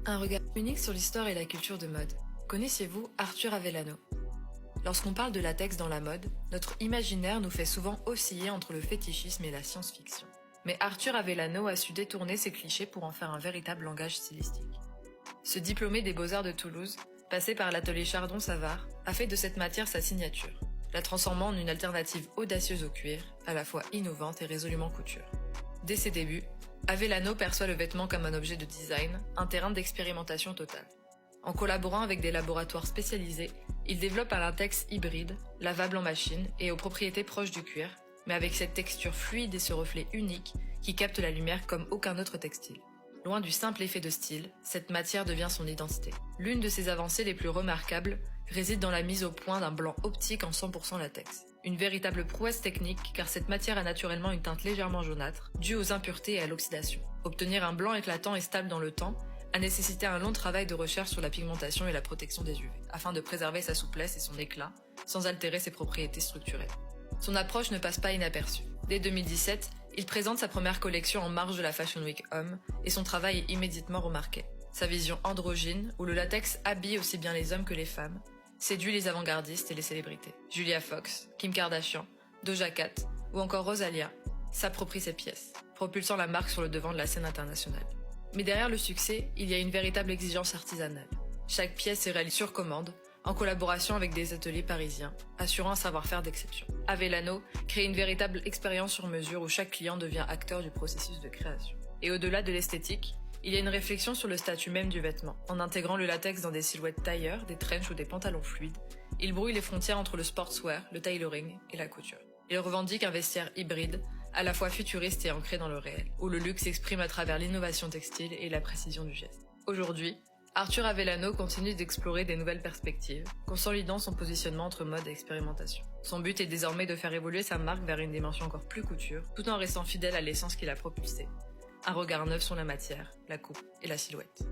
Un regard unique sur l'histoire et la culture de mode. Connaissiez-vous Arthur Avellano? Lorsqu'on parle de latex dans la mode, notre imaginaire nous fait souvent osciller entre le fétichisme et la science-fiction. Mais Arthur Avellano a su détourner ces clichés pour en faire un véritable langage stylistique. Ce diplômé des Beaux-Arts de Toulouse, passé par l'atelier Chardon-Savard, a fait de cette matière sa signature, la transformant en une alternative audacieuse au cuir, à la fois innovante et résolument couture. Dès ses débuts, Avellano perçoit le vêtement comme un objet de design, un terrain d'expérimentation totale. En collaborant avec des laboratoires spécialisés, il développe un latex hybride, lavable en machine et aux propriétés proches du cuir, mais avec cette texture fluide et ce reflet unique qui capte la lumière comme aucun autre textile. Loin du simple effet de style, cette matière devient son identité. L'une de ses avancées les plus remarquables réside dans la mise au point d'un blanc optique en 100% latex. Une véritable prouesse technique car cette matière a naturellement une teinte légèrement jaunâtre, due aux impuretés et à l'oxydation. Obtenir un blanc éclatant et stable dans le temps a nécessité un long travail de recherche sur la pigmentation et la protection des UV, afin de préserver sa souplesse et son éclat, sans altérer ses propriétés structurelles. Son approche ne passe pas inaperçue. Dès 2017, il présente sa première collection en marge de la Fashion Week Homme, et son travail est immédiatement remarqué. Sa vision androgyne, où le latex habille aussi bien les hommes que les femmes, séduit les avant-gardistes et les célébrités. Julia Fox, Kim Kardashian, Doja Cat ou encore Rosalia s'approprient ces pièces, propulsant la marque sur le devant de la scène internationale. Mais derrière le succès, il y a une véritable exigence artisanale. Chaque pièce est réalisée sur commande, en collaboration avec des ateliers parisiens, assurant un savoir-faire d'exception. Avellano crée une véritable expérience sur mesure où chaque client devient acteur du processus de création. Et au-delà de l'esthétique, il y a une réflexion sur le statut même du vêtement. En intégrant le latex dans des silhouettes tailleurs, des trenchs ou des pantalons fluides, il brouille les frontières entre le sportswear, le tailoring et la couture. Il revendique un vestiaire hybride, à la fois futuriste et ancré dans le réel, où le luxe s'exprime à travers l'innovation textile et la précision du geste. Aujourd'hui, Arthur Avellano continue d'explorer des nouvelles perspectives, consolidant son positionnement entre mode et expérimentation. Son but est désormais de faire évoluer sa marque vers une dimension encore plus couture, tout en restant fidèle à l'essence qui l'a propulsée. Un regard neuf sur la matière, la coupe et la silhouette.